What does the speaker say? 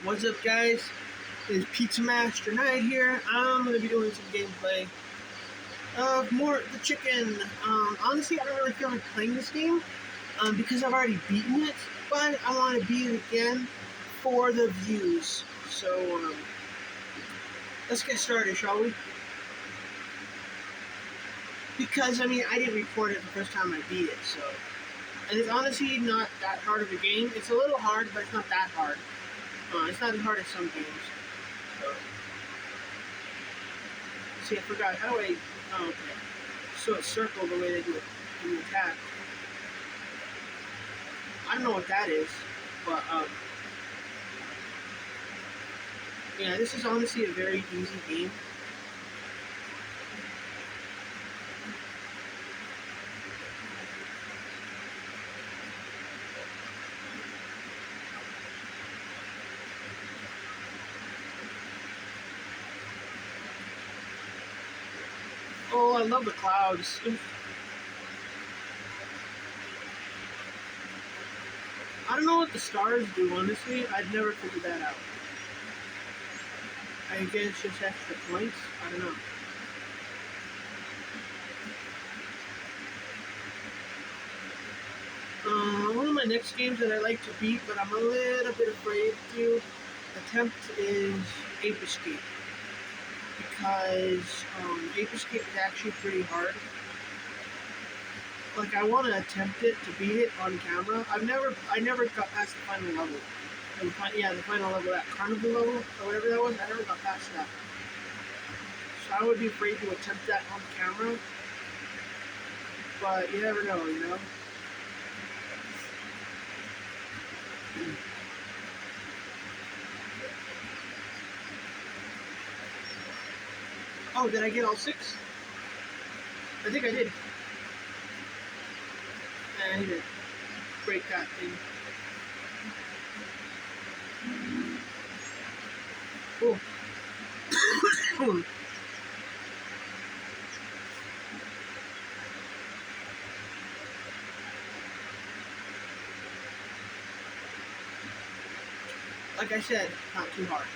What's up, guys? It's Pizza Master Knight here. I'm going to be doing some gameplay of Mort the Chicken. Honestly, I don't really feel like playing this game because I've already beaten it, but I want to beat it again for the views. So, let's get started, shall we? Because, I mean, I didn't record it the first time I beat it, so... And it's honestly not that hard of a game. It's a little hard, but it's not that hard. It's not as hard as some games. See, I forgot. How do I... Oh, okay. So it's circle the way they do it in the attack. I don't know what that is, but, yeah, this is honestly a very easy game. Oh, I love the clouds. I don't know what the stars do, honestly. I've never figured that out. I guess it's just extra points. I don't know. One of my next games that I like to beat, but I'm a little bit afraid to attempt is Ape Escape. Because Ape Escape is actually pretty hard. Like, I want to attempt it to beat it on camera. I never got past the final level. The final level, that carnival level, or whatever that was, I never got past that. So I would be afraid to attempt that on camera. But you never know, you know? Oh, did I get all 6? I think I did. And I need to break that thing. Oh. Like I said, not too hard.